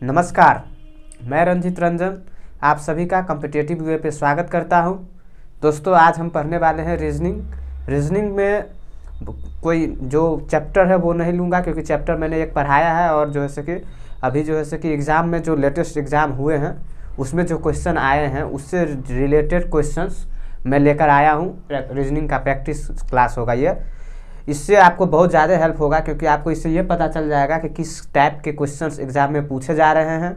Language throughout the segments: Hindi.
नमस्कार, मैं रंजित रंजन आप सभी का कॉम्पिटिटिव वे पे स्वागत करता हूं। दोस्तों, आज हम पढ़ने वाले हैं रीजनिंग में कोई जो चैप्टर है वो नहीं लूँगा, क्योंकि चैप्टर मैंने एक पढ़ाया है और जो है कि अभी जो है कि एग्ज़ाम में जो लेटेस्ट एग्ज़ाम हुए हैं उसमें जो क्वेश्चन आए हैं उससे रिलेटेड क्वेश्चंस मैं लेकर आया हूँ। रीजनिंग का प्रैक्टिस क्लास होगा ये। इससे आपको बहुत ज़्यादा हेल्प होगा, क्योंकि आपको इससे ये पता चल जाएगा कि किस टाइप के क्वेश्चंस एग्ज़ाम में पूछे जा रहे हैं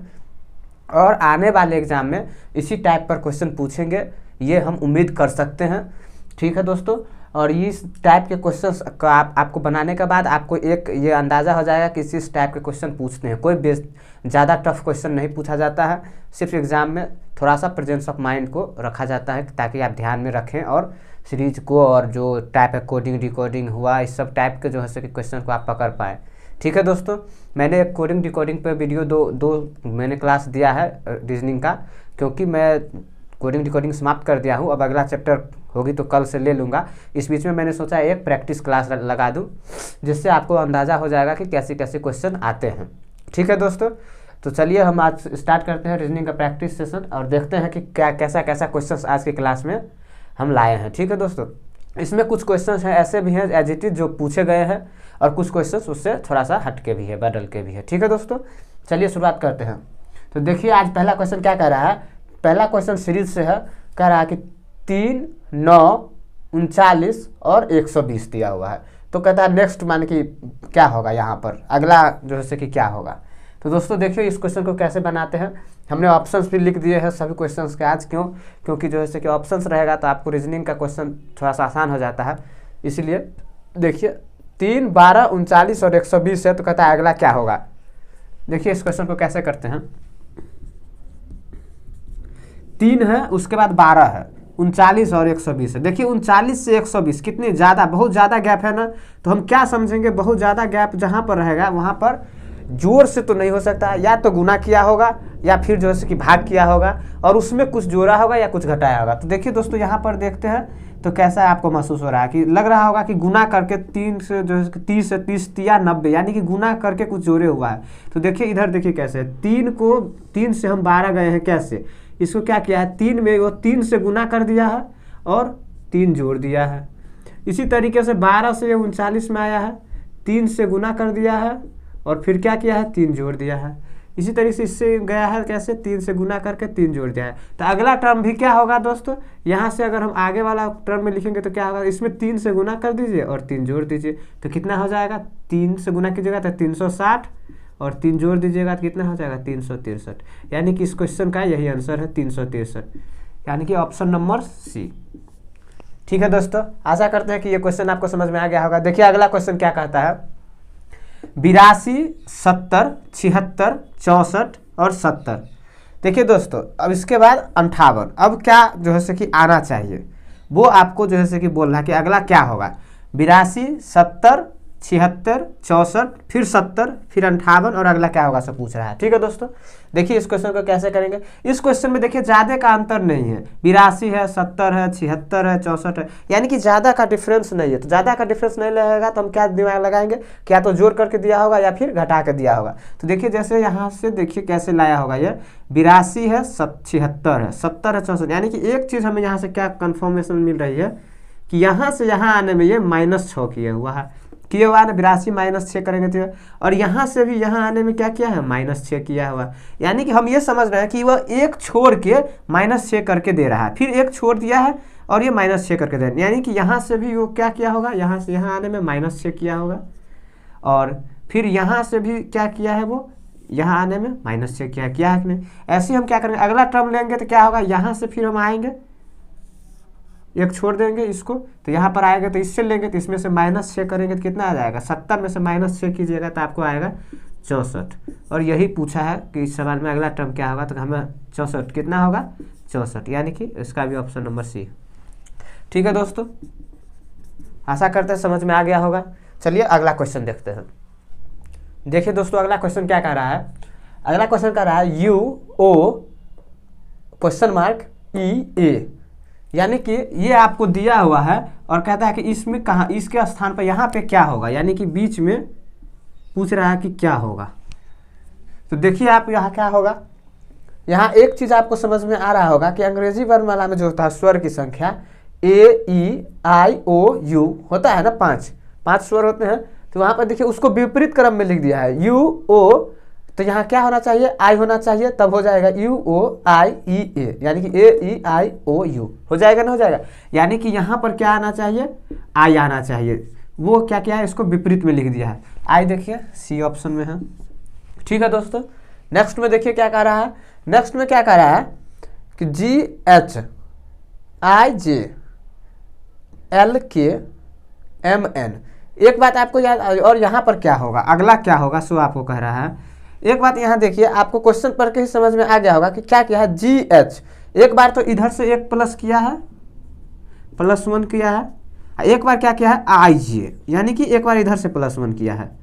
और आने वाले एग्ज़ाम में इसी टाइप पर क्वेश्चन पूछेंगे, ये हम उम्मीद कर सकते हैं। ठीक है दोस्तों, और इस टाइप के क्वेश्चंस का आपको बनाने के बाद आपको एक ये अंदाज़ा हो जाएगा कि इस टाइप के क्वेश्चन पूछते हैं। कोई ज़्यादा टफ क्वेश्चन नहीं पूछा जाता है, सिर्फ एग्ज़ाम में थोड़ा सा प्रेजेंस ऑफ माइंड को रखा जाता है ताकि आप ध्यान में रखें और सीरीज को और जो टाइप है कोडिंग डिकोडिंग हुआ इस सब टाइप के जो है कि क्वेश्चन को आप पकड़ पाएँ। ठीक है दोस्तों, मैंने एक कोडिंग डिकोडिंग पे वीडियो दो मैंने क्लास दिया है रीजनिंग का, क्योंकि मैं कोडिंग डिकोडिंग समाप्त कर दिया हूँ। अब अगला चैप्टर होगी तो कल से ले लूँगा। इस बीच में मैंने सोचा एक प्रैक्टिस क्लास लगा दूँ, जिससे आपको अंदाज़ा हो जाएगा कि कैसे कैसे क्वेश्चन आते हैं। ठीक है दोस्तों, तो चलिए हम आज स्टार्ट करते हैं रीजनिंग का प्रैक्टिस सेशन और देखते हैं कि कैसा क्वेश्चन आज की क्लास में हम लाए हैं। ठीक है दोस्तों, इसमें कुछ क्वेश्चंस हैं ऐसे भी हैं एज इट इज जो पूछे गए हैं और कुछ क्वेश्चंस उससे थोड़ा सा हट के भी है, बदल के भी है। ठीक है दोस्तों, चलिए शुरुआत करते हैं। तो देखिए आज पहला क्वेश्चन क्या कह रहा है। पहला क्वेश्चन सीरीज से है, कह रहा है कि 3, 9, 39 और 120 दिया हुआ है। तो कहता है नेक्स्ट मान कि क्या होगा, यहाँ पर अगला जो है कि क्या होगा। तो दोस्तों देखिए इस क्वेश्चन को कैसे बनाते हैं। हमने ऑप्शंस भी लिख दिए हैं सभी क्वेश्चंस के आज, क्योंकि जो है कि ऑप्शंस रहेगा तो आपको रीजनिंग का क्वेश्चन थोड़ा सा आसान हो जाता है। इसलिए देखिए 3, 12, 39 और 120 है, तो कहता है अगला क्या होगा। देखिए इस क्वेश्चन को कैसे करते हैं। 3 है, उसके बाद 12 है, 39 और 120 है। देखिए 39 से 120 कितनी ज़्यादा, बहुत ज़्यादा गैप है ना। तो हम क्या समझेंगे, बहुत ज़्यादा गैप जहाँ पर रहेगा वहाँ पर जोड़ से तो नहीं हो सकता, या तो गुना किया होगा या फिर जो है कि भाग किया होगा और उसमें कुछ जोड़ा होगा या कुछ घटाया होगा। तो देखिए दोस्तों यहाँ पर देखते हैं तो कैसा आपको महसूस हो रहा है कि लग रहा होगा कि गुना करके 3 से जो है 30 से 30 या 90, यानी कि गुना करके कुछ जोड़े हुआ है। तो देखिए इधर देखिए कैसे 3 से हम 12 गए हैं, कैसे इसको क्या किया है, 3 में वो 3 से गुना कर दिया है और 3 जोड़ दिया है। इसी तरीके से 12 से 39 में आया है, 3 से गुना कर दिया है और फिर क्या किया है, 3 जोड़ दिया है। इसी तरीके से इससे गया है कैसे, 3 से गुना करके 3 जोड़ दिया है। तो अगला टर्म भी क्या होगा दोस्तों, यहाँ से अगर हम आगे वाला टर्म में लिखेंगे तो क्या होगा, इसमें 3 से गुना कर दीजिए और 3 जोड़ दीजिए। तो कितना हो जाएगा, 3 से गुना कीजिएगा तो 360 और 3 जोड़ दीजिएगा तो कितना हो जाएगा, 363। यानी कि इस क्वेश्चन का यही आंसर है 363, यानी कि ऑप्शन नंबर सी। ठीक है दोस्तों, आशा करते हैं कि ये क्वेश्चन आपको समझ में आ गया होगा। देखिए अगला क्वेश्चन क्या कहता है, 82, 70, 76, 64 और 70। देखिए दोस्तों अब इसके बाद 58। अब क्या जो है कि आना चाहिए वो आपको जो है कि बोलना है कि अगला क्या होगा। 82, 70, 76, 64 फिर 70 फिर 58 और अगला क्या होगा सब पूछ रहा है। ठीक है दोस्तों, देखिए इस क्वेश्चन को कैसे करेंगे। इस क्वेश्चन में देखिए ज़्यादा का अंतर नहीं है, 82 है, 70 है, 76 है, 64 है, यानी कि ज़्यादा का डिफरेंस नहीं है। तो ज़्यादा का डिफरेंस नहीं लगेगा तो हम क्या दिमाग लगाएंगे, क्या तो जोड़ करके दिया होगा या फिर घटा के दिया होगा। तो देखिए जैसे यहाँ से देखिए कैसे लाया होगा, ये 82 है, 76 है, 70 है, 64, यानी कि एक चीज़ हमें यहाँ से क्या कन्फर्मेशन मिल रही है कि यहाँ से यहाँ आने में ये -6 किया हुआ है, किया हुआ है ना। 82 -6 करेंगे तो, और यहाँ से भी यहाँ आने में क्या किया है, -6 किया हुआ। यानी कि हम ये समझ रहे हैं कि वह एक छोड़ के -6 करके दे रहा है, फिर एक छोड़ दिया है और ये -6 करके दे रहा है। यानी कि यहाँ से भी वो क्या किया होगा, यहाँ से यहाँ आने में -6 किया होगा और फिर यहाँ से भी क्या किया है, वो यहाँ आने में -6 किया है कि नहीं। ऐसे ही हम क्या करेंगे, अगला टर्म लेंगे तो क्या होगा, यहाँ से फिर हम आएंगे, एक छोड़ देंगे इसको तो यहाँ पर आएगा, तो इससे लेंगे तो इसमें से -6 करेंगे तो कितना आ जाएगा, 70 में से -6 कीजिएगा तो आपको आएगा 64। और यही पूछा है कि इस सवाल में अगला टर्म क्या होगा, तो हमें 64 कितना होगा, 64, यानी कि इसका भी ऑप्शन नंबर सी। ठीक है दोस्तों, आशा करते हैं समझ में आ गया होगा। चलिए अगला क्वेश्चन देखते हैं। देखिए दोस्तों अगला क्वेश्चन क्या कह रहा है, अगला क्वेश्चन कह रहा है UO?E-A, यानी कि ये आपको दिया हुआ है और कहता है कि इसमें कहाँ, इसके स्थान पर यहाँ पे क्या होगा, यानी कि बीच में पूछ रहा है कि क्या होगा। तो देखिए आप यहाँ क्या होगा, यहाँ एक चीज़ आपको समझ में आ रहा होगा कि अंग्रेजी वर्णमाला में जो होता है स्वर की संख्या A E I O U होता है ना, 5 स्वर होते हैं। तो वहाँ पर देखिए उसको विपरीत क्रम में लिख दिया है U O, तो यहाँ क्या होना चाहिए, I होना चाहिए, तब हो जाएगा UOIEA, यानी कि AEIOU हो जाएगा ना, हो जाएगा। यानी कि यहाँ पर क्या आना चाहिए, I आना चाहिए। वो क्या क्या है, इसको विपरीत में लिख दिया है। I देखिए C ऑप्शन में है। ठीक है दोस्तों, नेक्स्ट में देखिए क्या कह रहा है, नेक्स्ट में क्या कह रहा है कि GHIJLKMN। एक बात आपको याद, और यहाँ पर क्या होगा, अगला क्या होगा सो आपको कह रहा है। एक बात यहाँ देखिए, आपको क्वेश्चन पढ़ के ही समझ में आ गया होगा कि क्या किया है, GH एक बार तो इधर से एक प्लस किया है, +1 किया है, एक बार क्या किया है IJ, यानी कि एक बार इधर से +1 किया है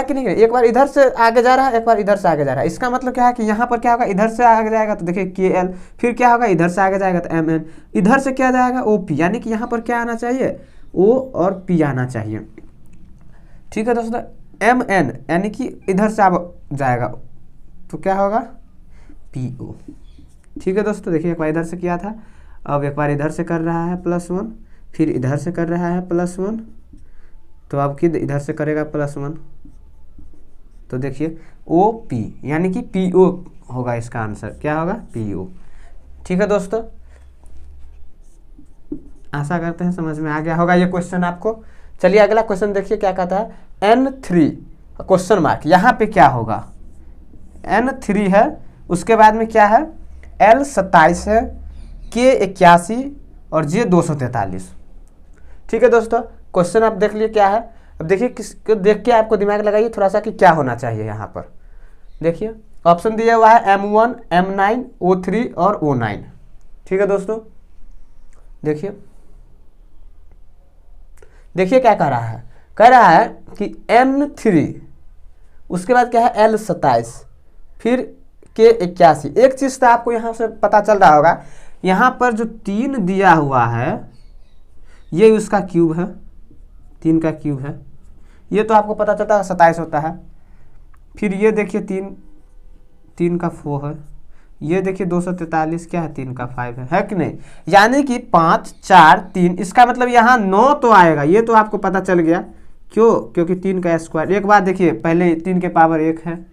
कि नहीं, एक बार इधर से आगे जा रहा है, एक बार इधर से आगे जा रहा है। इसका मतलब क्या है कि यहाँ पर क्या होगा, इधर से आगे जाएगा तो देखिए KL, फिर क्या होगा इधर से आगे जाएगा तो MN, इधर से क्या जाएगा OP, यानी कि यहाँ पर क्या आना चाहिए, O और P आना चाहिए। ठीक है दोस्तों, MN यानी कि इधर से अब जाएगा तो क्या होगा PO। ठीक है दोस्तों, देखिए एक बार इधर से किया था, अब एक बार इधर से कर रहा है +1, फिर इधर से कर रहा है +1, तो अब कि इधर से करेगा +1, तो देखिए OP यानी कि PO होगा, इसका आंसर क्या होगा PO। ठीक है दोस्तों, आशा करते हैं समझ में आ गया होगा ये क्वेश्चन आपको। चलिए अगला क्वेश्चन देखिए क्या कहता है, N3 क्वेश्चन मार्क, यहाँ पे क्या होगा, N3 है, उसके बाद में क्या है L27 है, K81 और J243। ठीक है दोस्तों, क्वेश्चन आप देख लिए क्या है। अब देखिए किसको देख के आपको दिमाग लगाइए थोड़ा सा कि क्या होना चाहिए। यहाँ पर देखिए ऑप्शन दिया हुआ है M1, M9, O3 और O9। ठीक है दोस्तों, देखिए देखिए क्या कह रहा है, कह रहा है कि N3 उसके बाद क्या है L27 फिर K81। एक चीज़ तो आपको यहाँ से पता चल रहा होगा, यहाँ पर जो 3 दिया हुआ है ये उसका क्यूब है, 3 का क्यूब है, ये तो आपको पता चलता है 27 होता है। फिर ये देखिए 3 का 4 है, ये देखिए 243 क्या है 3 का 5 है कि नहीं, यानी कि 5 4 3, इसका मतलब यहाँ 9 तो आएगा, ये तो आपको पता चल गया। क्यों, क्योंकि 3 का स्क्वायर। एक बार देखिए पहले 3 के पावर 1 है,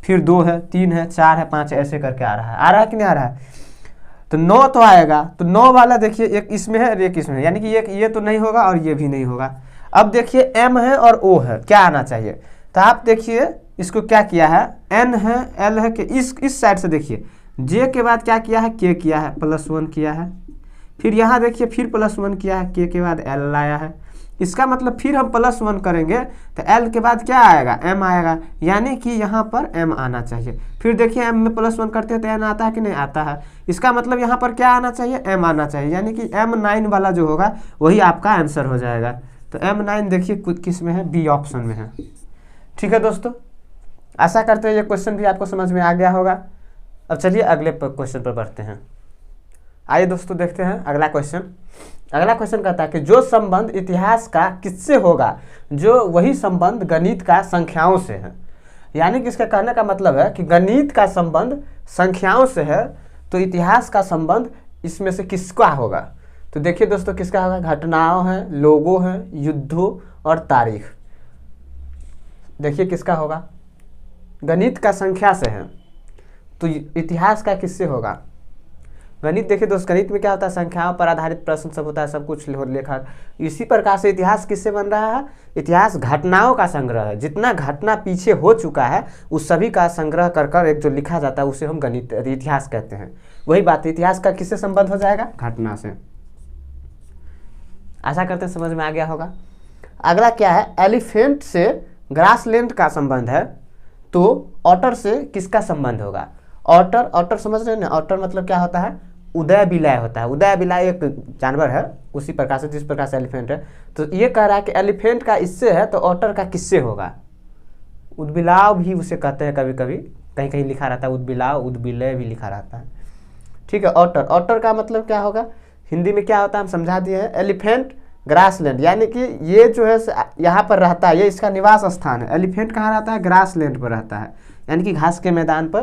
फिर 2 है, 3 है, 4 है, 5 ऐसे करके आ रहा है कि नहीं आ रहा है, तो 9 तो आएगा। तो 9 वाला देखिए एक इसमें है और एक इसमें है, यानी कि ये तो नहीं होगा और ये भी नहीं होगा। अब देखिए M है और O है, क्या आना चाहिए, तो आप देखिए इसको क्या किया है, N है L है कि इस साइड से देखिए J के बाद क्या किया है K किया है, +1 किया है, फिर यहाँ देखिए फिर +1 किया है, K के बाद L लाया है। इसका मतलब फिर हम +1 करेंगे तो L के बाद क्या आएगा M आएगा, यानी कि यहाँ पर M आना चाहिए। फिर देखिए M में +1 करते हैं तो N आता है कि नहीं आता है, इसका मतलब यहाँ पर क्या आना चाहिए M आना चाहिए, यानी कि M9 वाला जो होगा वही आपका आंसर हो जाएगा। तो M9 देखिए कुछ किस में है, B ऑप्शन में है। ठीक है दोस्तों, आशा करते हैं ये क्वेश्चन भी आपको समझ में आ गया होगा। अब चलिए अगले क्वेश्चन पर बढ़ते हैं। आइए दोस्तों देखते हैं अगला क्वेश्चन। अगला क्वेश्चन कहता है कि जो संबंध इतिहास का किससे होगा, जो वही संबंध गणित का संख्याओं से है। यानी कि इसका कहने का मतलब है कि गणित का संबंध संख्याओं से है, तो इतिहास का संबंध इसमें से किसका होगा। तो देखिए दोस्तों किसका होगा, घटनाओं हैं, लोगों हैं, युद्धों और तारीख। देखिए किसका होगा, गणित का संख्या से है तो इतिहास का किससे होगा। गणित देखिए दोस्त, गणित में क्या होता है, संख्याओं पर आधारित प्रश्न सब होता है, सब कुछ लेखा। इसी प्रकार से इतिहास किससे बन रहा है, इतिहास घटनाओं का संग्रह है। जितना घटना पीछे हो चुका है उस सभी का संग्रह कर एक जो लिखा जाता है उसे हम गणित इतिहास कहते हैं। वही बात है, इतिहास का किससे संबंध हो जाएगा, घटना से। आशा करते हैं समझ में आ गया होगा। अगला क्या है, एलिफेंट से ग्रासलैंड का संबंध है, तो ऑटर से किसका संबंध होगा। ऑटर समझ रहे हैं ना, ऑटर मतलब क्या होता है, उदय विलय होता है। उदय विलय एक जानवर है उसी प्रकार से जिस प्रकार से एलिफेंट है। तो ये कह रहा है कि एलिफेंट का इससे है तो ऑटर का किससे होगा। उद्बिलाव भी उसे कहते हैं, कभी कभी कहीं कहीं लिखा रहता है उद्बिलाव, उद्विलय भी लिखा रहता है। ठीक है, ऑटर का मतलब क्या होगा, हिंदी में क्या होता है हम समझा दिए हैं। एलिफेंट ग्रासलैंड, यानी कि ये जो है यहाँ पर रहता है, ये इसका निवास स्थान है। एलिफेंट कहाँ रहता है, ग्रासलैंड पर रहता है। यानी कि घास के मैदान पर।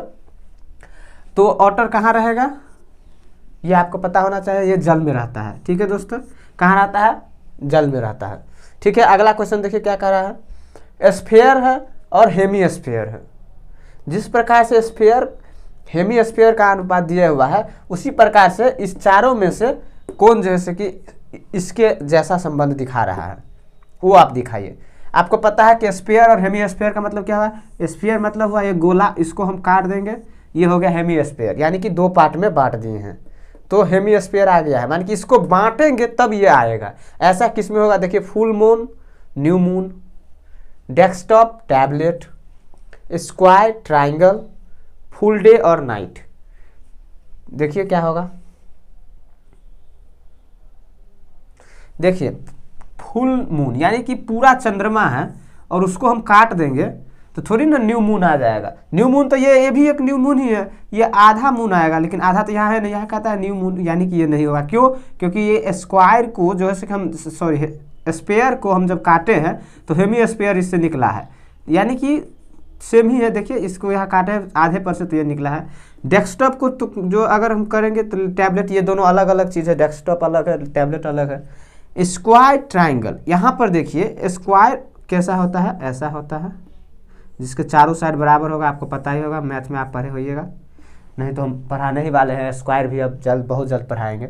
तो ऑटर कहाँ रहेगा, ये आपको पता होना चाहिए, ये जल में रहता है। ठीक है दोस्तों, कहाँ रहता है, जल में रहता है। ठीक है, अगला क्वेश्चन देखिए क्या कह रहा है, स्फीयर है और हेमी स्फीयर है। जिस प्रकार से स्फीयर हेमी स्फीयर का अनुपात दिया हुआ है, उसी प्रकार से इस चारों में से कौन जैसे कि इसके जैसा संबंध दिखा रहा है वो आप दिखाइए। आपको पता है कि स्फीयर और हेमी स्फीयर का मतलब क्या हुआ, स्फीयर मतलब हुआ ये गोला, इसको हम काट देंगे, ये हो गया हेमी स्फीयर, यानी कि 2 पार्ट में बांट दिए हैं, तो हेमी स्फीयर आ गया है, मानी कि इसको बांटेंगे तब ये आएगा। ऐसा किस में होगा, देखिए full moon, new moon, desktop, tablet, square, triangle, full day और नाइट। देखिए क्या होगा, देखिए फुल मून यानी कि पूरा चंद्रमा है और उसको हम काट देंगे तो थोड़ी ना न्यू मून आ जाएगा। न्यू मून तो ये भी एक न्यू मून ही है, ये आधा मून आएगा, लेकिन आधा तो यहाँ है नहीं, यहाँ कहता है न्यू मून, यानी कि ये नहीं होगा। क्यों, क्योंकि ये स्क्वायर को जो है हम स्पेयर को हम जब काटे हैं तो हेमी स्पेयर इससे निकला है, यानी कि सेम ही है। देखिए इसको यहाँ काटे हैं आधे पर से तो ये निकला है। डेस्कटॉप को तो जो अगर हम करेंगे तो टैबलेट, ये दोनों अलग अलग चीज़ है, डेस्कटॉप अलग है, टैबलेट अलग है। स्क्वायर, ट्राइंगल, यहाँ पर देखिए स्क्वायर कैसा होता है, ऐसा होता है, जिसके चारों साइड बराबर होगा, आपको पता ही होगा, मैथ में आप पढ़े होइएगा, नहीं तो हम पढ़ाने ही वाले हैं। स्क्वायर भी अब बहुत जल्द पढ़ाएंगे।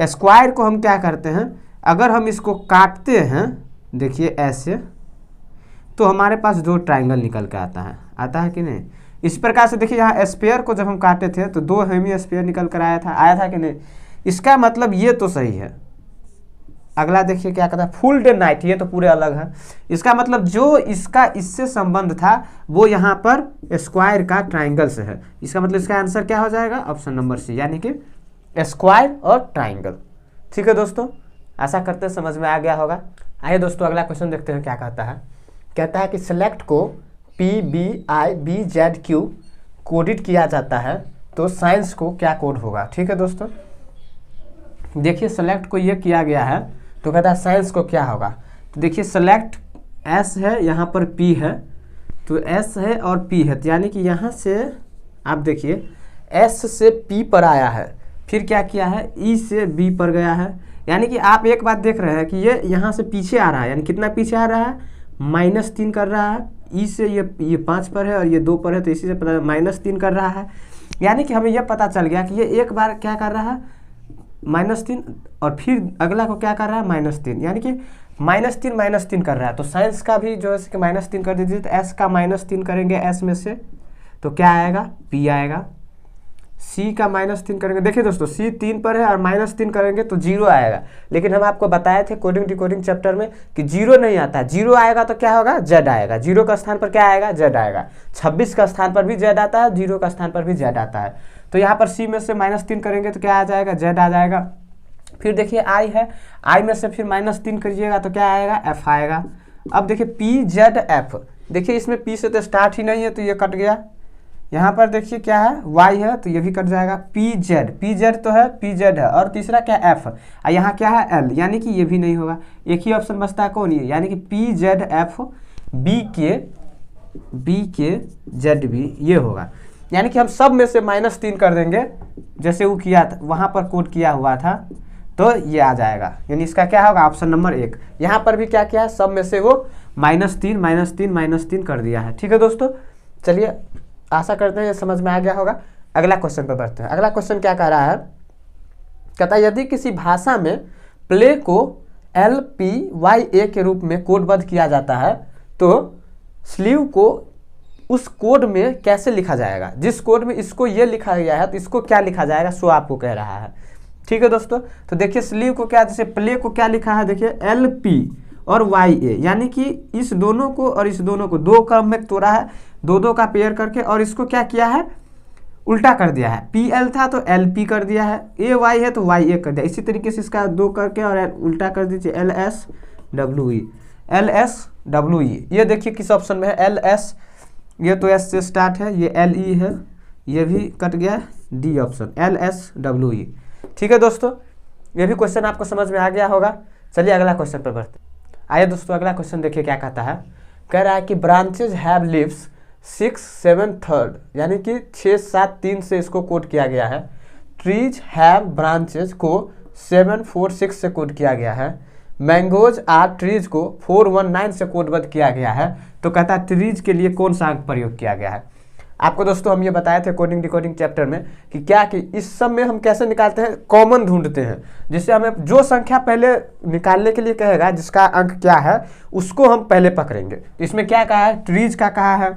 स्क्वायर को हम क्या करते हैं, अगर हम इसको काटते हैं देखिए ऐसे, तो हमारे पास 2 ट्राइंगल निकल के आता है कि नहीं। इस प्रकार से देखिए यहाँ स्पेयर को जब हम काटे थे तो 2 हेमी स्पेयर निकल कर आया था कि नहीं। इसका मतलब ये तो सही है। अगला देखिए क्या कहता है, फुल डे नाइट, ये तो पूरे अलग है। इसका मतलब जो इसका इससे संबंध था वो यहाँ पर स्क्वायर का ट्राइंगल से है। इसका मतलब इसका आंसर क्या हो जाएगा, ऑप्शन नंबर सी, यानी कि स्क्वायर और ट्राइंगल। ठीक है दोस्तों, आशा करते हैं समझ में आ गया होगा। आइए दोस्तों अगला क्वेश्चन देखते हैं क्या कहता है। कहता है कि सेलेक्ट को PBIBZQ कोडिट किया जाता है तो साइंस को क्या कोड होगा। ठीक है दोस्तों, देखिए सेलेक्ट को ये किया गया है तो कहता है साइंस को क्या होगा। तो देखिए सेलेक्ट S है, यहाँ पर P है, तो S है और P है, तो यानी कि यहाँ से आप देखिए S से P पर आया है, फिर क्या किया है E से B पर गया है। यानी कि आप एक बात देख रहे हैं कि ये यहाँ से पीछे आ रहा है, यानी कितना पीछे आ रहा है, -3 कर रहा है। E से ये 5 पर है और ये 2 पर है, तो इसी से पता -3 कर रहा है। यानी कि हमें यह पता चल गया कि ये एक बार क्या कर रहा है, -3, और फिर अगला को क्या कर रहा है, -3, यानी कि -3 कर रहा है। तो साइंस का भी जो है कि -3 कर दीजिए, तो S का -3 करेंगे, S में से तो क्या आएगा, P आएगा। C का -3 करेंगे, देखिए दोस्तों C 3 पर है और -3 करेंगे तो 0 आएगा। लेकिन हम आपको बताए थे कोडिंग डिकोडिंग चैप्टर में कि 0 नहीं आता, 0 आएगा तो क्या होगा, Z आएगा। 0 का स्थान पर क्या आएगा, Z आएगा। 26 का स्थान पर भी Z आता है, 0 का स्थान पर भी Z आता है। तो यहाँ पर C में से -3 करेंगे तो क्या आ जाएगा, Z आ जाएगा। फिर देखिए I है, I में से फिर -3 करिएगा तो क्या आएगा, F आएगा। अब देखिए PZF, देखिए इसमें P से तो स्टार्ट ही नहीं है तो ये कट गया। यहाँ पर देखिए क्या है, Y है तो ये भी कट जाएगा। PZ तो है, PZ है, और तीसरा क्या F, और यहाँ क्या है L, यानी कि ये भी नहीं होगा। एक ही ऑप्शन बचता है, कौन, ये, यानी कि PZF BKZB ये होगा। यानी कि हम सब में से -3 कर देंगे, जैसे वो किया था वहाँ पर कोड किया हुआ था, तो ये आ जाएगा। यानी इसका क्या होगा, ऑप्शन नंबर 1। यहाँ पर भी क्या किया है, सब में से वो -3 कर दिया है। ठीक है दोस्तों, चलिए आशा करते हैं ये समझ में आ गया होगा। अगला क्वेश्चन पर बढ़ते हैं। अगला क्वेश्चन क्या कह रहा है, कहता है यदि किसी भाषा में प्ले को LPYA के रूप में कोडबद्ध किया जाता है तो स्लीव को उस कोड में कैसे लिखा जाएगा। जिस कोड में इसको ये लिखा गया है तो इसको क्या लिखा जाएगा, सो आपको कह रहा है। ठीक है दोस्तों, तो देखिए स्लीव को क्या, जैसे प्ले को क्या लिखा है, देखिए LP और YA, यानी कि इस दोनों को और इस दोनों को 2 क्रम में तोड़ा है, 2 का पेयर करके, और इसको क्या किया है, उल्टा कर दिया है। PL था तो LP कर दिया है, AY है तो YA कर दिया। इसी तरीके से इसका 2 करके और उल्टा कर दीजिए, LSWE। ये देखिए किस ऑप्शन में है, LS, ये तो S से स्टार्ट है, ये LE है, ये भी कट गया, D ऑप्शन, LSWE। ठीक है दोस्तों, ये भी क्वेश्चन आपको समझ में आ गया होगा। चलिए अगला क्वेश्चन पर बढ़ते। आइए दोस्तों अगला क्वेश्चन देखिए क्या कहता है। कह रहा है कि ब्रांचेज हैव लीव्स 6 7 3 यानी कि 6 7 3 से इसको कोड किया गया है। ट्रीज हैव ब्रांचेज को 7 4 6 से कोड किया गया है। मैंगोज आर ट्रीज को 419 से कोडबद्ध किया गया है। तो कहता है ट्रीज के लिए कौन सा अंक प्रयोग किया गया है। आपको दोस्तों हम ये बताए थे कोडिंग डिकोडिंग चैप्टर में कि क्या कि इस सब में हम कैसे निकालते हैं, कॉमन ढूंढते हैं। जिससे हमें जो संख्या पहले निकालने के लिए कहेगा जिसका अंक क्या है उसको हम पहले पकड़ेंगे। इसमें क्या कहा है, ट्रीज का कहा है।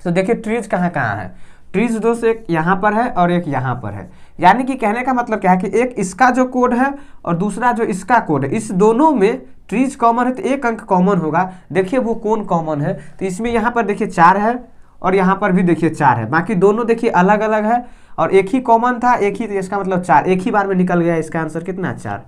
तो देखिए ट्रीज कहाँ कहाँ है। ट्रीज दोस्तों एक यहाँ पर है और एक यहाँ पर है। यानी कि कहने का मतलब क्या है कि एक इसका जो कोड है और दूसरा जो इसका कोड है, इस दोनों में ट्रीज कॉमन है तो एक अंक कॉमन होगा। देखिए वो कौन कॉमन है, तो इसमें यहाँ पर देखिए 4 है और यहाँ पर भी देखिए 4 है। बाकी दोनों देखिए अलग अलग है और एक ही कॉमन था, एक ही, इसका मतलब 4 एक ही बार में निकल गया। इसका आंसर कितना, 4।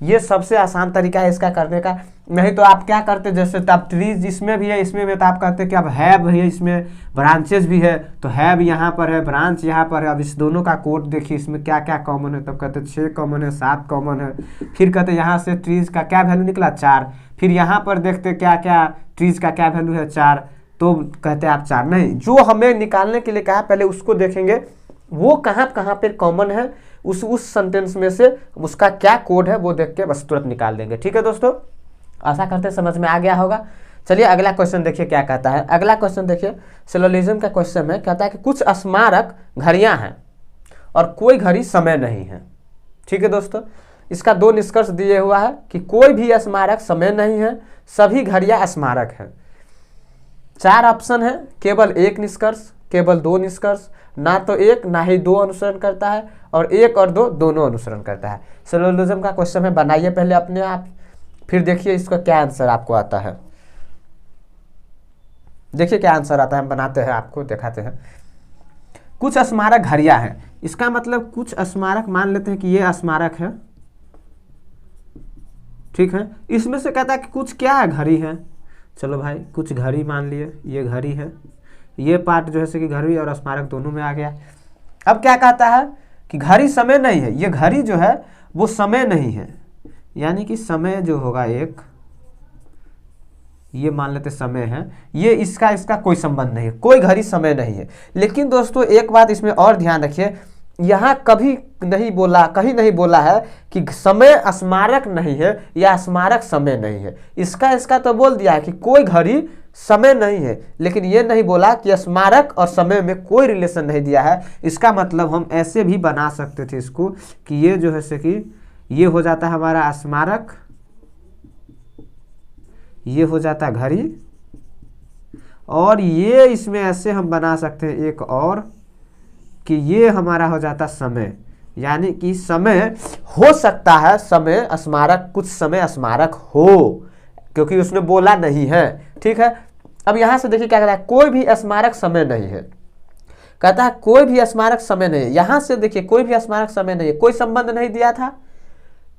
ये सबसे आसान तरीका है इसका करने का। नहीं तो आप क्या करते, जैसे तो आप ट्रीज इसमें भी है इसमें भी, तो आप कहते कि अब हैव है, इसमें ब्रांचेज भी है तो हैव यहाँ पर है, ब्रांच यहाँ पर है। अब इस दोनों का कोड देखिए इसमें क्या क्या कॉमन है। तब कहते 6 कॉमन है, 7 कॉमन है। फिर कहते यहाँ से ट्रीज का क्या वैल्यू निकला, 4। फिर यहाँ पर देखते क्या क्या ट्रीज का क्या वैल्यू है, 4। तो कहते हैं आप 4 नहीं, जो हमें निकालने के लिए कहा पहले उसको देखेंगे वो कहाँ कहाँ पर कॉमन है, उस सेंटेंस में से उसका क्या कोड है वो देख के बस तुरंत निकाल देंगे। ठीक है दोस्तों, आशा करते हैं समझ में आ गया होगा। चलिए अगला क्वेश्चन देखिए क्या कहता है। अगला क्वेश्चन देखिए सिलोजिज्म का क्वेश्चन है। कहता है कि कुछ स्मारक घड़ियां हैं और कोई घड़ी समय नहीं है। ठीक है दोस्तों, इसका 2 निष्कर्ष दिए हुआ है कि कोई भी स्मारक समय नहीं है, सभी घड़ियां स्मारक हैं। 4 ऑप्शन है, केवल 1 निष्कर्ष, केवल 2 निष्कर्ष, ना तो 1 ना ही 2 अनुसरण करता है, और 1 और 2 दोनों अनुसरण करता है। सिलोजिज्म का क्वेश्चन है, बनाइए पहले अपने आप, फिर देखिए इसका क्या आंसर आपको आता है। देखिए क्या आंसर आता है, हम बनाते हैं आपको दिखाते हैं। कुछ स्मारक घड़ियां हैं, इसका मतलब कुछ स्मारक मान लेते हैं कि ये स्मारक है। ठीक है, इसमें से कहता है कि कुछ क्या है, घड़ी है। चलो भाई कुछ घड़ी मान लिए, ये घड़ी है, ये पार्ट जो है कि घड़ी और स्मारक दोनों में आ गया। अब क्या कहता है कि घड़ी समय नहीं है, ये घड़ी जो है वो समय नहीं है, यानी कि समय जो होगा एक, ये मान लेते समय है, ये इसका कोई संबंध नहीं है, कोई घड़ी समय नहीं है। लेकिन दोस्तों एक बात इसमें और ध्यान रखिए, यहाँ कभी नहीं बोला, कहीं नहीं बोला है कि समय स्मारक नहीं है या स्मारक समय नहीं है। इसका तो बोल दिया है कि कोई घड़ी समय नहीं है, लेकिन ये नहीं बोला कि स्मारक और समय में कोई रिलेशन नहीं दिया है। इसका मतलब हम ऐसे भी बना सकते थे इसको कि ये जो है कि ये हो जाता है हमारा स्मारक, ये हो जाता है घड़ी, और ये इसमें ऐसे हम बना सकते हैं एक और कि ये हमारा हो जाता समय। यानी कि समय हो सकता है, समय स्मारक, कुछ समय स्मारक हो, क्योंकि उसने बोला नहीं है। ठीक है, अब यहां से देखिए क्या कहता है, कोई भी स्मारक समय नहीं है। कहता है कोई भी स्मारक समय नहीं है। यहां से देखिए कोई भी स्मारक समय नहीं है, कोई संबंध नहीं दिया था,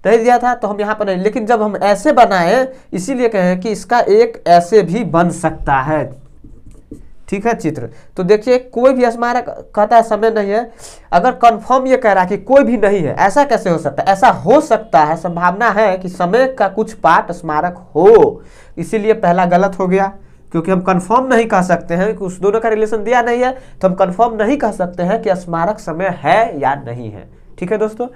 नहीं दिया था तो हम यहाँ पर नहीं। लेकिन जब हम ऐसे बनाए, इसीलिए कहें कि इसका एक ऐसे भी बन सकता है। ठीक है चित्र, तो देखिए कोई भी स्मारक कहता है समय नहीं है। अगर कंफर्म ये कह रहा है कि कोई भी नहीं है, ऐसा कैसे हो सकता है? ऐसा हो सकता है, संभावना है कि समय का कुछ पार्ट स्मारक हो, इसीलिए पहला गलत हो गया। क्योंकि हम कंफर्म नहीं कह सकते हैं कि उस दोनों का रिलेशन दिया नहीं है, तो हम कंफर्म नहीं कह सकते हैं कि स्मारक समय है या नहीं है। ठीक है दोस्तों,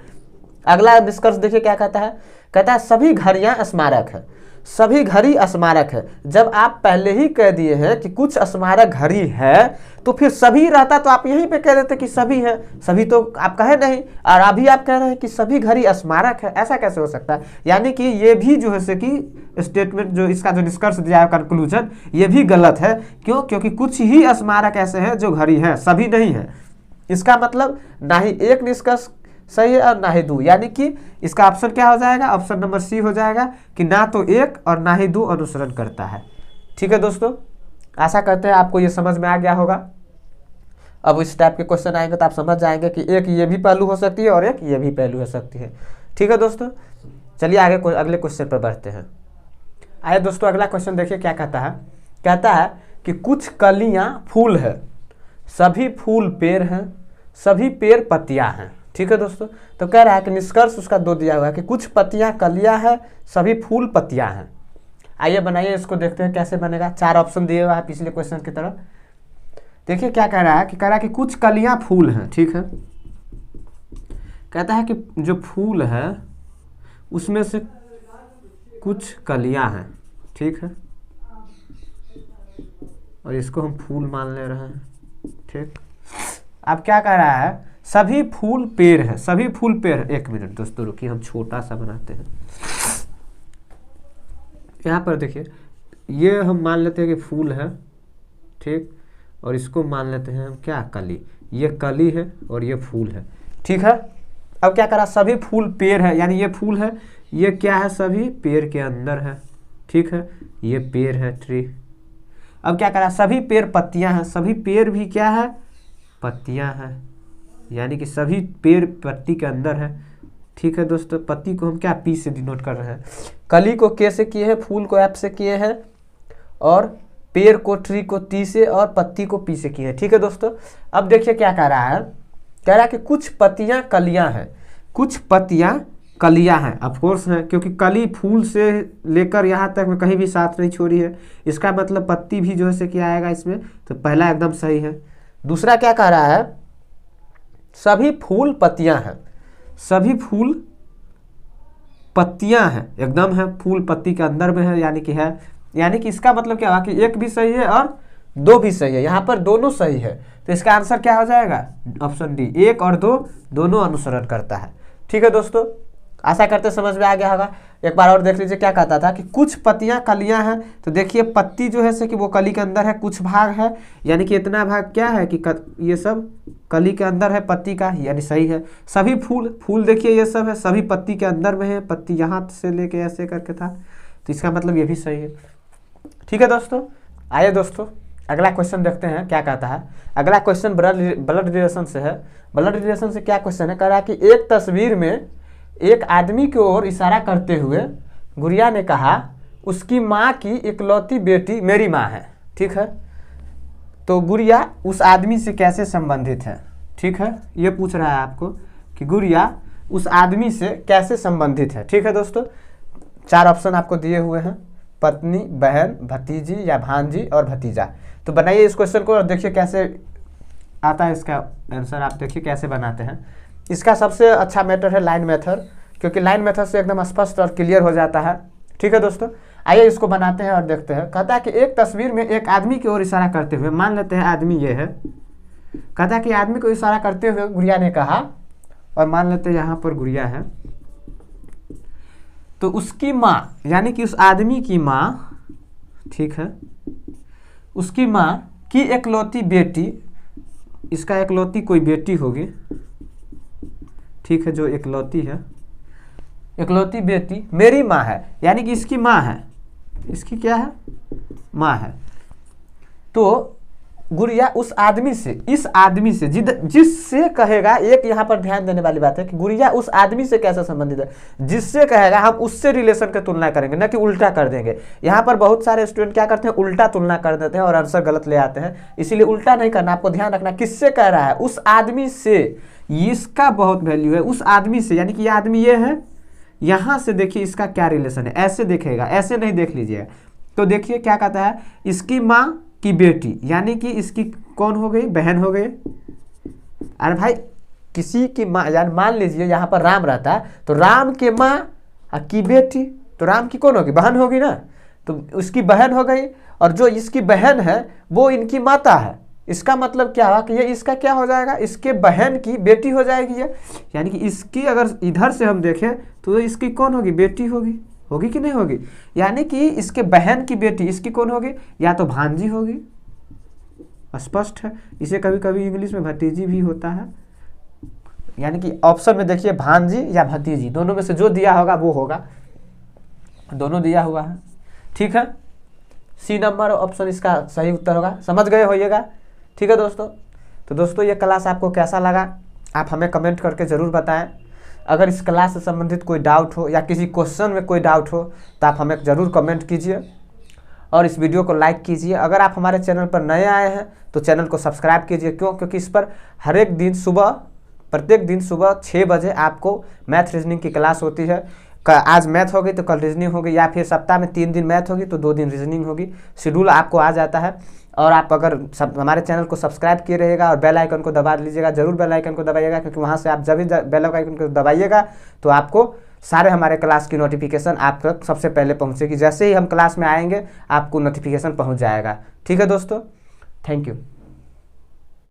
अगला निष्कर्ष देखिए क्या कहता है। कहता है सभी घड़ियां स्मारक है, सभी घड़ी स्मारक है। जब आप पहले ही कह दिए हैं कि कुछ स्मारक घड़ी है, तो फिर सभी रहता तो आप यहीं पे कह देते कि सभी है, सभी तो आप कहे नहीं, और अभी आप कह रहे हैं कि सभी घड़ी स्मारक है। ऐसा कैसे हो सकता है? यानी कि ये भी जो है कि स्टेटमेंट, जो इसका जो निष्कर्ष दिया है, कंक्लूजन, ये भी गलत है। क्यों? क्योंकि कुछ ही स्मारक ऐसे हैं जो घड़ी है, सभी नहीं है। इसका मतलब ना ही एक निष्कर्ष सही है और ना ही 2, यानी कि इसका ऑप्शन क्या हो जाएगा? ऑप्शन नंबर सी हो जाएगा कि ना तो 1 और ना ही 2 अनुसरण करता है। ठीक है दोस्तों, आशा करते हैं आपको ये समझ में आ गया होगा। अब इस टाइप के क्वेश्चन आएंगे तो आप समझ जाएंगे कि एक ये भी पहलू हो सकती है और एक ये भी पहलू हो सकती है। ठीक है दोस्तों, चलिए आगे अगले क्वेश्चन पर बढ़ते हैं। आइए दोस्तों अगला क्वेश्चन देखिए क्या कहता है। कहता है कि कुछ कलियां फूल है, सभी फूल पेड़ हैं, सभी पेड़ पत्तियां हैं। ठीक है दोस्तों, तो कह रहा है कि निष्कर्ष उसका 2 दिया हुआ है कि कुछ पत्तियां कलियां हैं, सभी फूल पत्तियां हैं। आइए बनाइए इसको, देखते हैं कैसे बनेगा। 4 ऑप्शन दिए हुआ है पिछले क्वेश्चन की तरह। देखिए क्या कह रहा है कि कह रहा है कि कुछ कलियां फूल हैं, ठीक है। कहता है कि जो फूल है उसमें से कुछ कलियां हैं, ठीक है, और इसको हम फूल मान ले रहे हैं, ठीक। अब क्या कह रहा है, सभी फूल पेड़ है, सभी फूल पेड़ है। 1 मिनट दोस्तों रुकिए, हम छोटा सा बनाते हैं। यहाँ पर देखिए, ये हम मान लेते हैं कि फूल है, ठीक, और इसको मान लेते हैं हम क्या, कली। ये कली है और ये फूल है, ठीक है। अब क्या करा, सभी फूल पेड़ है, यानी ये फूल है, ये क्या है, सभी पेड़ के अंदर है, ठीक है, ये पेड़ है, ट्री। अब क्या करा, सभी पेड़ पत्तियां हैं, सभी पेड़ भी क्या है, पत्तियां हैं, यानी कि सभी पेड़ पत्ती के अंदर है, ठीक है दोस्तों। पत्ती को हम क्या, पी से डिनोट कर रहे हैं, कली को के से किए हैं, फूल को एफ से किए हैं, और पेड़ को, ट्री को टी से, और पत्ती को पी से किए हैं, ठीक है दोस्तों। अब देखिए क्या कह रहा है, कह रहा है कि कुछ पत्तियां कलियां हैं, कुछ पत्तियां कलियां हैं, ऑफकोर्स हैं, क्योंकि कली फूल से लेकर यहाँ तक में कहीं भी साथ नहीं छोड़ी है, इसका मतलब पत्ती भी जो है से क्या आएगा इसमें, तो पहला एकदम सही है। दूसरा क्या कह रहा है, सभी फूल पत्तियां हैं, सभी फूल पत्तियां हैं, एकदम है, फूल पत्ती के अंदर में है, यानी कि है, यानी कि इसका मतलब क्या हुआ कि 1 भी सही है और 2 भी सही है, यहाँ पर दोनों सही है, तो इसका आंसर क्या हो जाएगा, ऑप्शन डी। 1 और 2 दोनों अनुसरण करता है, ठीक है दोस्तों। आशा करते समझ में आ गया होगा। एक बार और देख लीजिए क्या कहता था कि कुछ पत्तियां कलियां हैं, तो देखिए पत्ती जो है से कि वो कली के अंदर है, कुछ भाग है, यानी कि इतना भाग क्या है कि ये सब कली के अंदर है पत्ती का, यानी सही है। सभी फूल देखिए ये सब है, सभी पत्ती के अंदर में है, पत्ती यहाँ से लेके ऐसे करके था, तो इसका मतलब ये भी सही है, ठीक है दोस्तों। आइए दोस्तों अगला क्वेश्चन देखते हैं क्या कहता है। अगला क्वेश्चन ब्लड रिलेशन से है। ब्लड रिलेशन से क्या क्वेश्चन है, कह रहा है कि एक तस्वीर में एक आदमी की ओर इशारा करते हुए गुड़िया ने कहा, उसकी माँ की इकलौती बेटी मेरी माँ है, ठीक है। तो गुड़िया उस आदमी से कैसे संबंधित है, ठीक है, ये पूछ रहा है आपको कि गुड़िया उस आदमी से कैसे संबंधित है, ठीक है दोस्तों। 4 ऑप्शन आपको दिए हुए हैं, पत्नी, बहन, भतीजी या भांजी और भतीजा। तो बनाइए इस क्वेश्चन को और देखिए कैसे आता है इसका आंसर, आप देखिए कैसे बनाते हैं। इसका सबसे अच्छा मेथड है लाइन मेथड, क्योंकि लाइन मेथड से एकदम स्पष्ट और क्लियर हो जाता है, ठीक है दोस्तों। आइए इसको बनाते हैं और देखते हैं। कहता है कि एक तस्वीर में एक आदमी की ओर इशारा करते हुए, मान लेते हैं आदमी ये है, कहता है कि आदमी को इशारा करते हुए गुड़िया ने कहा, और मान लेते हैं यहाँ पर गुड़िया है, तो उसकी माँ यानी कि उस आदमी की माँ, ठीक है, उसकी माँ की इकलौती बेटी, इसका इकलौती कोई बेटी होगी, ठीक है, जो इकलौती है, इकलौती बेटी मेरी माँ है, यानी कि इसकी माँ है, इसकी क्या है, माँ है। तो गुड़िया उस आदमी से, इस आदमी से, जिससे कहेगा, एक यहाँ पर ध्यान देने वाली बात है कि गुड़िया उस आदमी से कैसे संबंधित है, जिससे कहेगा हम उससे रिलेशन की तुलना करेंगे, न कि उल्टा कर देंगे। यहाँ पर बहुत सारे स्टूडेंट क्या करते हैं, उल्टा तुलना कर देते हैं और आंसर गलत ले आते हैं, इसीलिए उल्टा नहीं करना, आपको ध्यान रखना किससे कह रहा है, उस आदमी से, इसका बहुत वैल्यू है, उस आदमी से, यानी कि ये आदमी ये है, यहाँ से देखिए इसका क्या रिलेशन है, ऐसे देखेगा, ऐसे नहीं देख लीजिएगा। तो देखिए क्या कहता है, इसकी माँ की बेटी, यानी कि इसकी कौन हो गई, बहन हो गई। अरे भाई किसी की माँ, यानी मान लीजिए यहाँ पर राम रहता है, तो राम के माँ की बेटी, तो राम की कौन होगी, बहन होगी ना, तो उसकी बहन हो गई, और जो इसकी बहन है वो इनकी माता है। इसका मतलब क्या हुआ कि ये इसका क्या हो जाएगा, इसके बहन की बेटी हो जाएगी ये, यानी कि इसकी अगर इधर से हम देखें तो इसकी कौन होगी, बेटी होगी, होगी कि नहीं होगी, यानी कि इसके बहन की बेटी इसकी कौन होगी, या तो भांजी होगी, स्पष्ट है। इसे कभी कभी इंग्लिश में भतीजी भी होता है, यानी कि ऑप्शन में देखिए भांजी या भतीजी, दोनों में से जो दिया होगा वो होगा, दोनों दिया हुआ है, ठीक है। सी नंबर ऑप्शन इसका सही उत्तर होगा, समझ गए होइएगा, ठीक है दोस्तों। तो दोस्तों ये क्लास आपको कैसा लगा आप हमें कमेंट करके ज़रूर बताएं। अगर इस क्लास से संबंधित कोई डाउट हो या किसी क्वेश्चन में कोई डाउट हो तो आप हमें ज़रूर कमेंट कीजिए और इस वीडियो को लाइक कीजिए। अगर आप हमारे चैनल पर नए आए हैं तो चैनल को सब्सक्राइब कीजिए, क्योंकि इस पर प्रत्येक दिन सुबह 6 बजे आपको मैथ रीजनिंग की क्लास होती है। आज मैथ होगी तो कल रीजनिंग होगी, या फिर सप्ताह में 3 दिन मैथ होगी तो 2 दिन रीजनिंग होगी। शेड्यूल आपको आ जाता है। और आप अगर हमारे चैनल को सब्सक्राइब किए रहिएगा और बेल आइकन को दबा लीजिएगा, जरूर बेल आइकन को दबाइएगा, क्योंकि वहाँ से आप जब भी बेल आइकन को दबाइएगा तो आपको सारे हमारे क्लास की नोटिफिकेशन आप तक सबसे पहले पहुँचेगी। जैसे ही हम क्लास में आएंगे आपको नोटिफिकेशन पहुँच जाएगा। ठीक है दोस्तों, थैंक यू।